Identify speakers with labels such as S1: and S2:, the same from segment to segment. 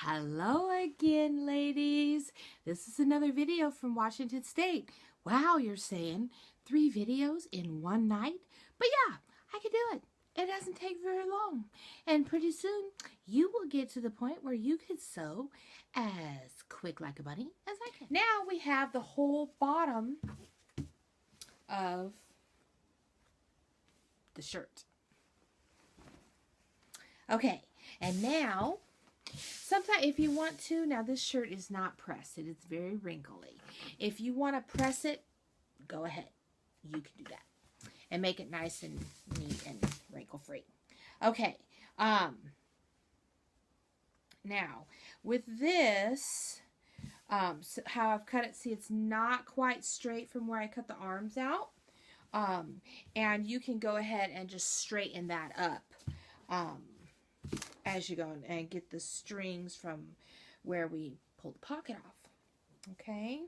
S1: Hello again, ladies. This is another video from Washington State. Wow, you're saying 3 videos in one night? But yeah, I can do it. It doesn't take very long. And pretty soon, you will get to the point where you can sew as quick like a bunny as I can. Now we have the whole bottom of the shirt. Okay, and now sometimes if you want to, now this shirt is not pressed. It is very wrinkly. If you want to press it, go ahead. You can do that. And make it nice and neat and wrinkle-free. Okay. Now, with this, so how I've cut it, see it's not quite straight from where I cut the arms out. And you can go ahead and just straighten that up. As you go and get the strings from where we pulled the pocket off. Okay.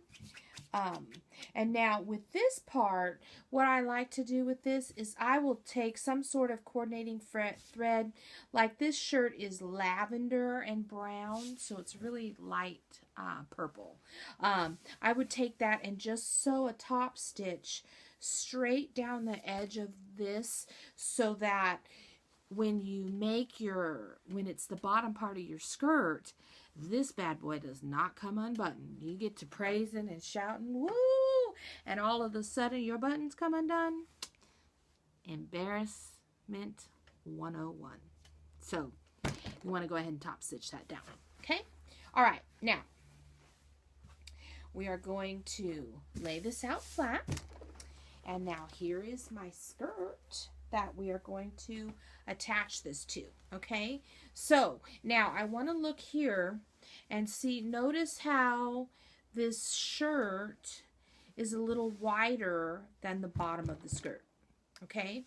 S1: And now with this part, what I like to do with this is I will take some sort of coordinating thread. Like this shirt is lavender and brown, so it's really light purple. I would take that and just sew a top stitch straight down the edge of this so that when you make when it's the bottom part of your skirt, this bad boy does not come unbuttoned. You get to praising and shouting, woo! And all of a sudden your buttons come undone. Embarrassment 101. So you want to go ahead and top stitch that down. Okay? All right. Now, we are going to lay this out flat. And now here is my skirt that we are going to attach this to. Okay, so now I want to look here and see, notice how this shirt is a little wider than the bottom of the skirt. Okay,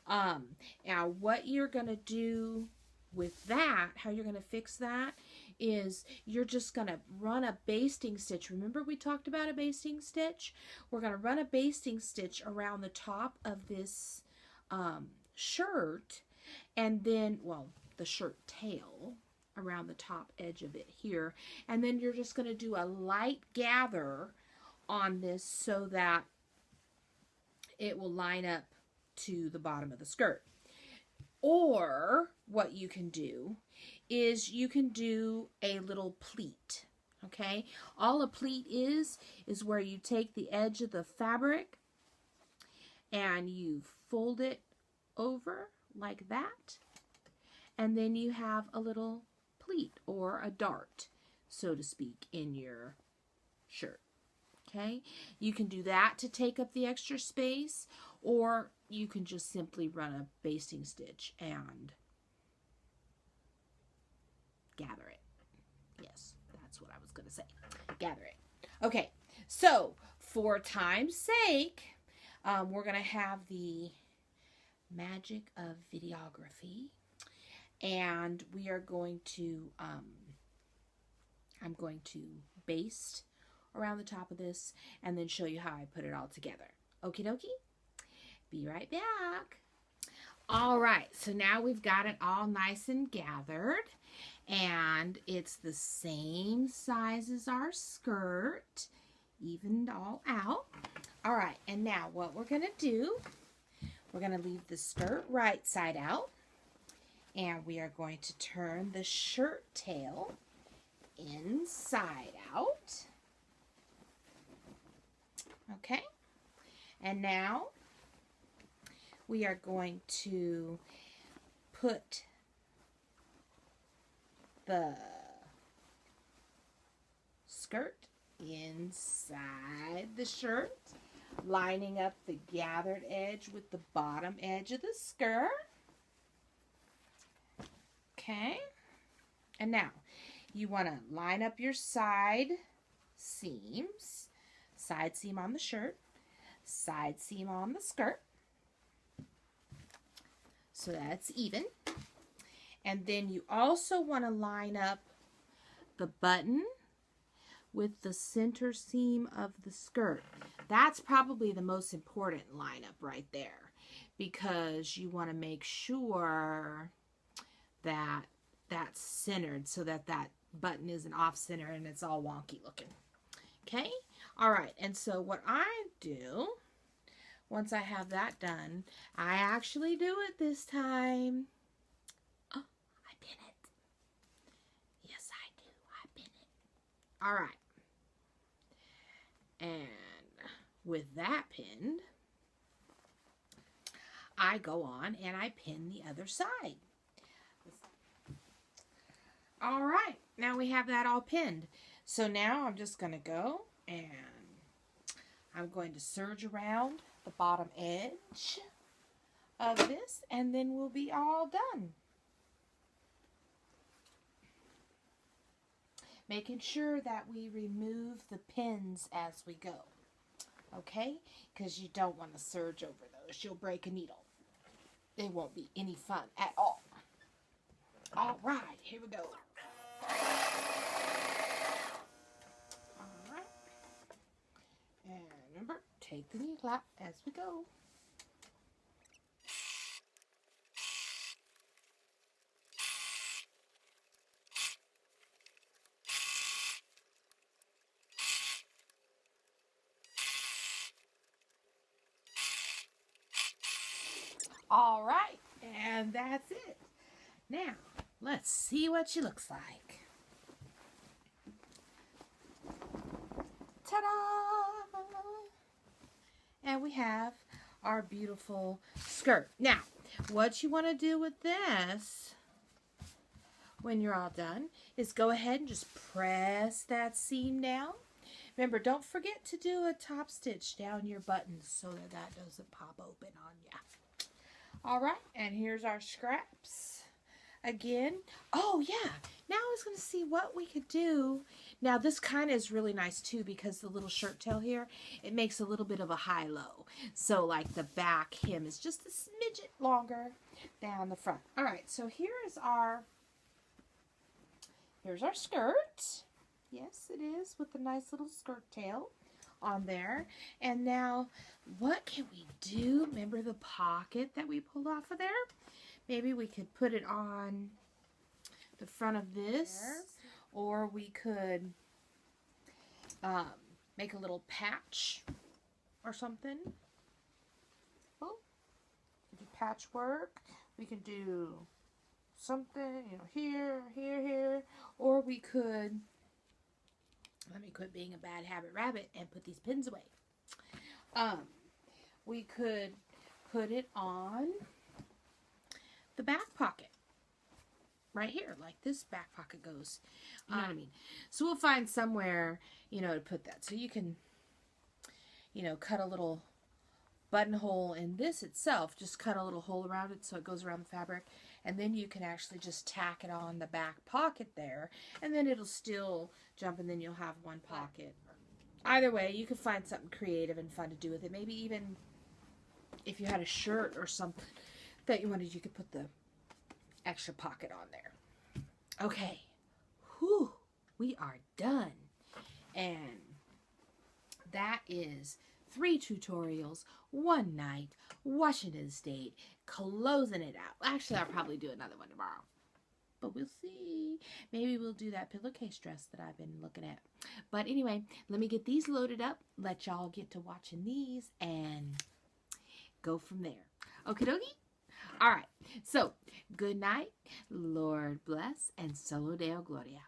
S1: now what you're going to do with that, how you're going to fix that, is you're just going to run a basting stitch. Remember we talked about a basting stitch? We're going to run a basting stitch around the top of this shirt, and then, well, the shirt tail around the top edge of it here, and then you're just going to do a light gather on this so that it will line up to the bottom of the skirt. Or what you can do is you can do a little pleat. Okay, all a pleat is where you take the edge of the fabric and you fold it over like that, and then you have a little pleat or a dart, so to speak, in your shirt. Okay, you can do that to take up the extra space, or you can just simply run a basting stitch and gather it. Yes, that's what I was going to say. Gather it. Okay, so for time's sake, we're going to have the magic of videography, and we are going to I'm going to baste around the top of this and then show you how I put it all together. Okie dokie, be right back. All right, so now we've got it all nice and gathered, and it's the same size as our skirt, evened all out. All right, and now what we're going to do, we're going to leave the skirt right side out, and we are going to turn the shirt tail inside out. Okay, and now we are going to put the skirt inside the shirt, lining up the gathered edge with the bottom edge of the skirt. Okay, and now you want to line up your side seams, side seam on the shirt, side seam on the skirt, so that's even. And then you also want to line up the button with the center seam of the skirt. That's probably the most important lineup right there, because you want to make sure that that's centered so that that button isn't off center and it's all wonky looking. Okay? All right. And so what I do, once I have that done, I actually do it this time. Oh, I pin it. Yes, I do. I pin it. All right. And with that pinned, I go on and I pin the other side. All right, now we have that all pinned. So now I'm just going to go and I'm going to serge around the bottom edge of this, and then we'll be all done. Making sure that we remove the pins as we go. Okay? Because you don't want to serge over those. You'll break a needle. It won't be any fun at all. All right, here we go. All right. And remember, take the knee clap as we go. All right, and that's it. Now, let's see what she looks like. Ta-da! And we have our beautiful skirt. Now, what you want to do with this, when you're all done, is go ahead and just press that seam down. Remember, don't forget to do a top stitch down your buttons so that that doesn't pop open on you. All right, and here's our scraps. Again, oh yeah, now I was going to see what we could do. Now this kind of is really nice too, because the little shirt tail here, it makes a little bit of a high-low. So like the back hem is just a smidget longer down the front. All right, so here's our skirt. Yes, it is, with a nice little skirt tail on there. And now, what can we do? Remember the pocket that we pulled off of there? Maybe we could put it on the front of this, or we could make a little patch or something. Oh, we can do patchwork. We can do something, you know, here, here, here, or we could. Let me quit being a bad habit rabbit and put these pins away. We could put it on the back pocket. Right here, like this back pocket goes. You know what I mean? So we'll find somewhere, you know, to put that. So you can, you know, cut a little buttonhole in this itself. Just cut a little hole around it so it goes around the fabric. And then you can actually just tack it on the back pocket there. And then it'll still jump, and then you'll have one pocket. Either way, you can find something creative and fun to do with it. Maybe even if you had a shirt or something that you wanted, you could put the extra pocket on there. Okay. Whew. We are done. And that is 3 tutorials, 1 night, Washington State, closing it out. Actually, I'll probably do another one tomorrow. But we'll see. Maybe we'll do that pillowcase dress that I've been looking at. But anyway, let me get these loaded up. Let y'all get to watching these and go from there. Okie dokie? All right. So, good night. Lord bless, and Solo Deo Gloria.